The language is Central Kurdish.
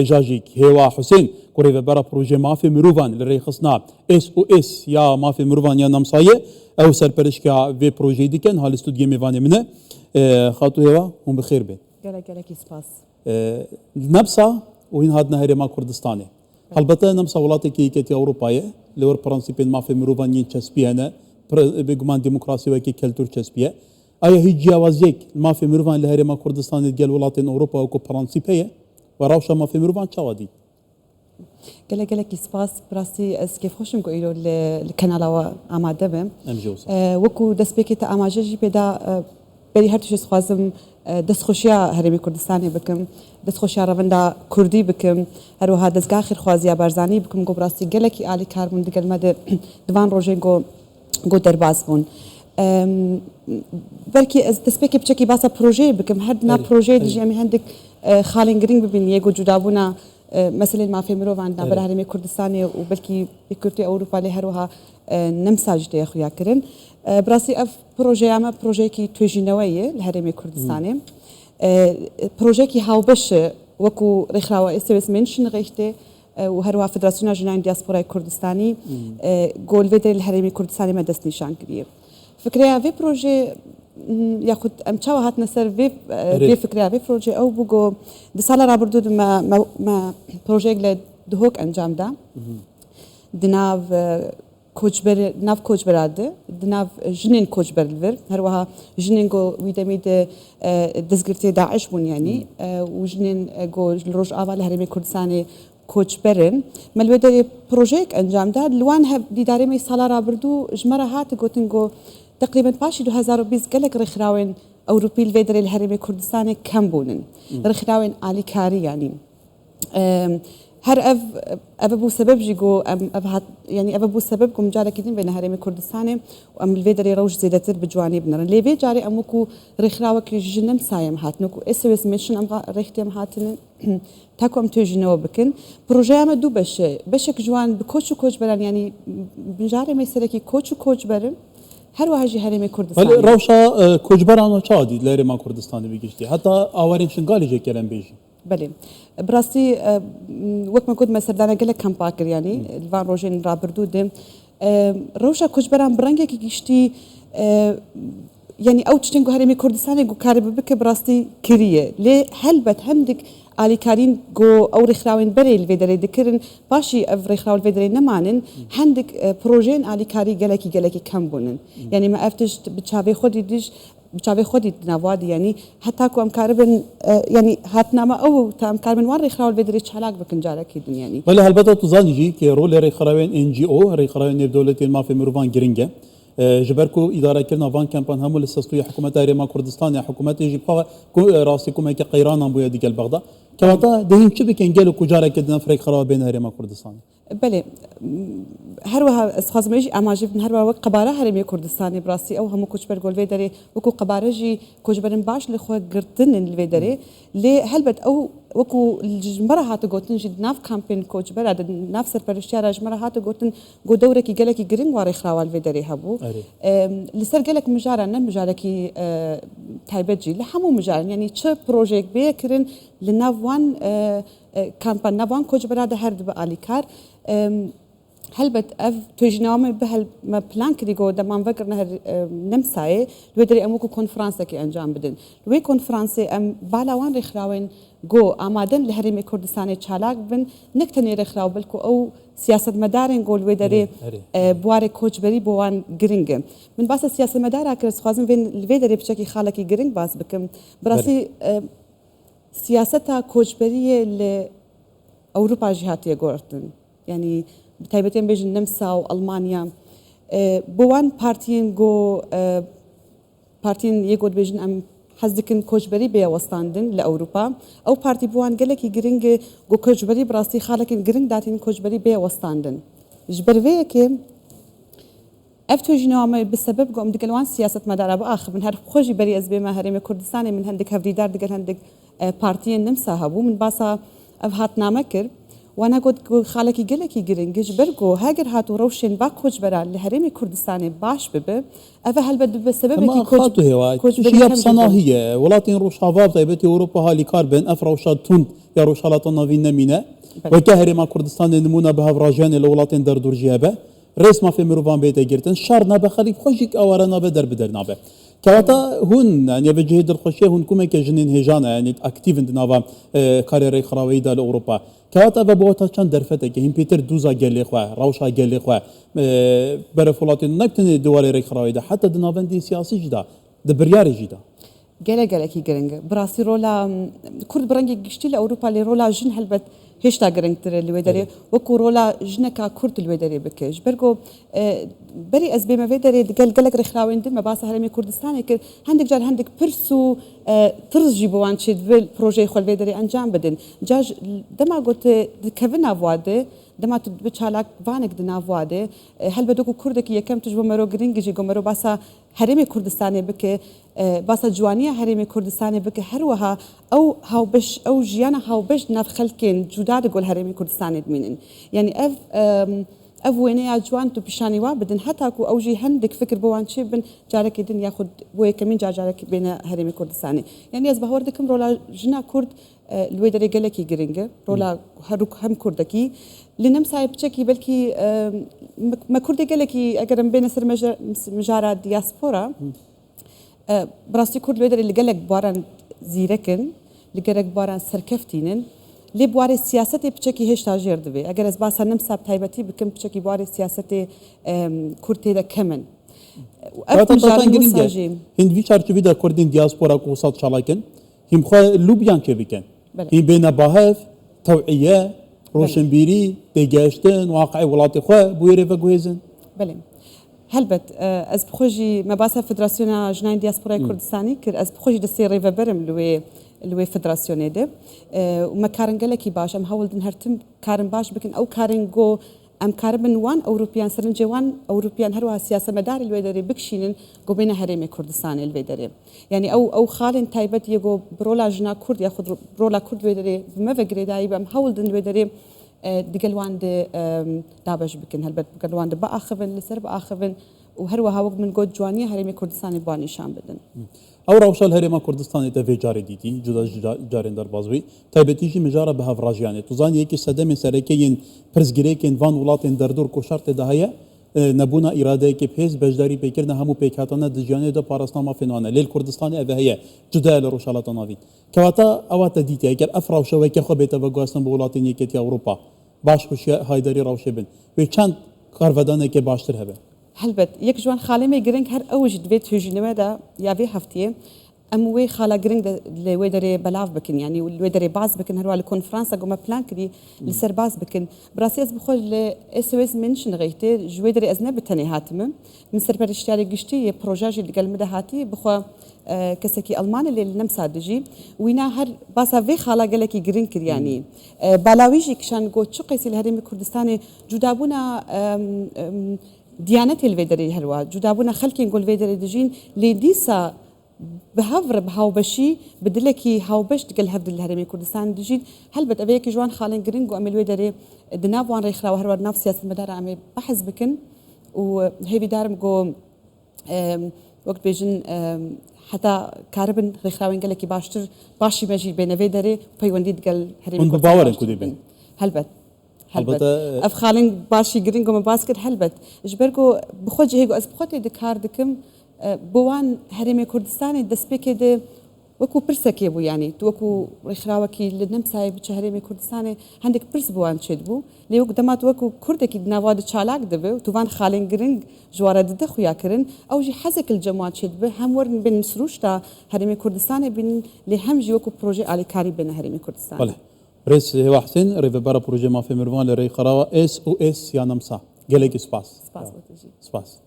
جاجيك هوا حسين كوري برا بروجي مافي مروفان لريخصنا اس او اس يا مافي مروفان يا نمصايه او سرپرشكا في بروجي ديكن هال استوديو ميفاني منه خاطو هوا هم بخير به گلک سپاس نبسا وين هادنا هرما كردستاني البته نمسا ولاتي كي اوروبايه لور برانسيبين مافي مروفان ين تشسبيانا بگمان ديمقراطي وكي كلتور تشسبيه اي هي جوازيك مافي مروفان لهرما كردستاني ديال ولاتين اوروبا وكو برانسيبيه وراوشا مافي مروفان تشاودي گلک سپاس براستی از كيف خوشم کو ایرو الكنال آماده بم وكو دسبيكي تا آماجه جي بدا بري هر تشس خوازم دستخوشیا هرمی کردستانی بکم دستخوشیا روندا کردی بکم هر وها دزگاه خیر خوازیا برزانی بکم گو براستی گلکی عالی کاربون دیگل مده دوان روزه گو درباز بون برکی از دسپیکی بچکی باسا پروژه بکم هر دنا پروژه دیجی امی هندک خالنگرینگ ببین یگو جدابونا مثلا ما في مرو عندنا برا هرمی کردستانی و بلکی بکرتی اوروپا لی هر وها نمساج دی خویا کرن براسي اف بروجي اما بروجي كي توجينويه الهرمي كردستاني بروجي كي هاوبش وكو رخراوه اس منشن ريختي وهروها فدراسيون جناين دياسبورا كردستاني جول فيدر الهرمي كردستاني ما دست نشان كبير فكريا في بروجي ياخد امشاو هات نسر في فكريا في بروجي او بوغو دسالا رابردو ما بروجي لدهوك انجام دا دناف كوجبر ناف كوجبراده دناف جنين كوجبر الفر هروها جنين جو ويدميد دزغرتي داعش بون يعني وجنين جو الروج اول هرمي كردستاني كوجبرن ملودري بروجيك انجام داد لوان هب ديداري مي سالارا بردو جمره هات جوتنجو تقريبا باشي 2020 قالك رخراوين اوروبي الفيدري الهرمي كردستاني كم بونن رخراوين علي كاري يعني هر ابو سبب جيجو اب يعني ابو سبب كم جاري كدين بين هرمي كردستاني وام الفيدري روج زيدتر بجواني بنر ليفي جاري امكو رخراوك جنم سايم هاتنكو اس ميشن ام ريختيم هاتن تاكم توجينو بكن بروجي ام دو بشك جوان بكوچو كوچ بران يعني بنجاري ميسركي كوچو كوچ برن هر وهجي هرمي كردستاني روشا كوچ بران چادي لهرما كردستاني بيجتي حتى اورين شنغالي جي كلام بيجي بله براسي وقت ما كنت مسردانه قال لك كم باكر يعني الفان روجين رابردو دم روشا كوجبران برانجي كيشتي يعني او تشتنجو هرمي كردستاني جو كارب بك براستي كريه لي هلبت هندك علي كارين جو او رخراوين بري الفيدري ذكرن باشي اف رخراو الفيدري نمانن هندك بروجين علي كاري قالكي كم بونن يعني ما افتش بتشافي خدي ديش بتشافي خدي نوادي يعني حتى كو امكاربن يعني هاتنا ما او تام كاربن وان رخراو الفيدري تشالاك بكنجاله كيدن يعني ولا هلبته تزاني جي كي رول رخراوين ان جي او رخراوين دولتين ما في مروفان جرينجا جبركو اداره كنا فان كامبان هم الاستسويه حكومه هرما كردستان حكومه يجي راسكم هيك قيران ابو يدك البغداد كواتا دهين شبكن قالوا كجاره كدنا فريق خراب بين هرما كردستان بله هروها اسخاز ميجي اماجي بن هروها وقت قباره هرمي كردستاني براسي او هم كوچبر گول ويدري وكو قباره جي كوچبرن باش لخو قرتن الفيدري لي هلبت او وكو الجمره هات گوتن جي ناف كامبين كوچبر اد ناف سرپرشتيا راجمره هات گوتن گو دوره كي گلكي گرين واري خراوال الفيدري هبو لسر گلك مجارنا مجاركي تايبجي لحمو مجار يعني تش بروجيك بيكرن لنافوان كامبان نافوان كوچبر هذا هرد باليكار هلبت اف توجنامه بهل ما بلان كريغو دمان فكر نهر نمساي لودري اموكو كونفرانس كي انجام بدن لوي كونفرانس ام بالاوان رخراوين جو امادن لهرمي كردستاني تشالاك بن نكتني رخراو بلكو او سياسه مدارن جول ويدري بواري كوچبري بوان جرينج من باس سياسه مدار اكرس خازم بين الفيدري بشكي خالكي جرينج باس بكم براسي سياستها كوچبري ل اوروبا جهاتيه غورتن يعني بتايبتين بيجن النمسا والمانيا بوان بارتين جو بارتين يقول بيجن ام حزكن كوچبري بيا وستاندن لاوروبا او بارتي بوان قالك جرينج جو كوچبري براسي خالكن جرينج داتين كوچبري بيا وستاندن جبرفيه كي افتو جنوامه بسبب قوم دقلوان سياسه مدار ابو اخر من هر خوجي بري از بما هرمي كردستاني من هندك هفديدار دقل هندك بارتين نمسا هبو من باسا افهات نامكر وانا قلت خالكي قلكي جرينجش برجو هاجر هاتو روشن با كوج برا لهرمي كردستاني باش بب افا هل بد بسبب ما خاطو هوا شياب صناهية ولاتين روشافاب طيبتي أوروبا هالي كاربن أفروشات تون يا روشالات النافين نمينة وكهري ما كردستان نمونا بها فراجان الولاتين دردور جيابه رئيس ما في مروفان بيتا جيرتن شارنا بخليف خوشك أورانا بدر بدر نابه كواتا هون يعني بجهد الخشية هون كومي كجنين هجانا يعني اكتيف نافا كاريري خراوي دا لأوروبا كواتا ببوتا كان درفتك هم بيتر دوزا قال خوا روشا قال خوا برفولاتين نبتن دوالي ري خراوي دا حتى دنافن دي سياسي جدا دبرياري جدا گله کی گرنگ براسي رولا كرد برنگي گشتي لاوروبا لي رولا جن هلبت هشتا گرنگ تر الويدري وكو رولا جنكا كرد الويدري بكش برغو بري از بما ويدري گلك رخلاوين دم باس هرمي كردستان كر هندك جال هندك برسو ترجي بوان شد بروجي خول ويدري انجام بدن جاج دما قلت كفنا فواده دما بچالك وانك دنا فواده هل بدو كردك يكم تجبو مرو گرنگي گمرو باسا هرمي كردستان بك باسا جوانية هرمي كردستان بك هروها او هاو بش او جيانا هاو بش ناف خلكين جداد قول هرمي كردستان دمينن يعني اف وينيا جوان تو بشاني وا بدن حتى كو اوجي هندك فكر بوان شي بن جارك دن ياخذ بو كمين جارك بين هرمي كردستاني يعني از بهوردكم رولا جنا كرد الويدري قالكي جرينجا رولا هروك هم كردكي لنم سايب تشكي بلكي ما كردي قالكي اقرم بين سر مجارة دياسبورا براستي كرد الويدري اللي قالك باران زيركن اللي قالك باران سركفتينن لي بواري سياستي بشكي هشتا جير دبي اگر از باسا نمساب تايبتي بكم بشكي بواري سياستي كورتي دا كمن هند في شارچ بيدا كردين دياسبورا قوسات شالاكن هم خو لوبيان كبكن هم بين باهف توعيه روشنبيري تيجاشتن واقعي ولاتي خو بويري فغويزن بله هلبت از بخوجي مباسا فدراسيون جناين دياسبورا كردستاني كر از بخوجي دسي ريفا برم لوي فدراسيون ده وما كارن قالكي باش ام هول دن هرتم كارن باش بكن او كارن جو ام كاربن وان اوروبيان سرنجي وان اوروبيان هروها سياسه مدار الويدري بكشينن جو بين هرمي كردستان الويدري يعني او خالن تايبت يجو برولا جنا كرد ياخذ برولا كرد ويدري بما فكري دايب ام هول دن الويدري دقلوان دي دابش بكن هلبت دقلوان دي باخفن لسر باخفن وهروها وقت من جود جوانيه هرمي كردستان باني شام بدن او روشال هرما كردستان تفي جاري ديتي جدا جارين در بازوي تايبتيجي مجاره بها فراجياني توزان يكي سدم سركين برزگريكين وان ولاتين دردور كوشارت دهيه نبونا اراده كي بهز بجداري بكرنا همو بيكاتنا دجاني دو باراسنامه فينوانا ليل كردستان اوهيه جدا لروشالات نافين كواتا اواتا ديتي اگر افراوشه وكي خو بيتا بغاستن بولاتين يكي اوروبا باش خوش هايدري راوشبن و چند کارودانه که باشتر هبه هلبت یک جوان خالمي جرينج هر اوج دبيت هجنوا دا يا في هفتيه ام وي خالا جرينج اللي ويدري بلاف بكن يعني ويدري باز بكن هروا الكونفرنس قوم بلان كدي لسر باز بكن براسيس بخول اس او اس منشن غيتي جويدري ازنب تاني هاتم من سر برشتاري قشتي بروجاج اللي قال مده هاتي بخو كسكي المان اللي نمسادجي وينا هر باسا في خالا قالكي جرينج يعني بلاويجي كشان جو تشقيس الهرم كردستاني جدابونا ديانتي الفيدري هلوا جدابونا خلكي نقول فيدري دجين لديسا بهفر بهاو بشي بدلكي هاو بش تقل هفد الهرمي كردستان دجين هل بتأبيك جوان خالن جرينجو أمي الويدري دناب وان ريخلا وهروا نفس سياسة المدارة أمي بحث بكن وهي بدارم جو وقت بيجن حتى كاربن ريخلاوين قالكي باشتر باشي ماجي بين فيدري بيوندي تقل هرمي كردستان هلبت اف خالن باشي جرينجو من باسكت هلبت جبركو بخوجي هيغو از بخوتي دكار دكم بوان هرمي كردستاني دسبيكي دي وكو برسكي بو يعني توكو رخراوكي لنمساي بهرمي كردستاني عندك برس بوان شدبو لي وقت دمات وكو كردكي دناواد تشالاك دبه توان خالن جرينج جوارا دد خويا كرن او جي حزك الجماعات شدبه هم ورن بين سروشتا هرمي كردستاني بين لي هم جي وكو بروجي على كاري بين هرمي كردستاني رئيس هوا حسين ريفبارا بروجي ما في مروان لري خراوة اس او اس يا نمسا قالك سباس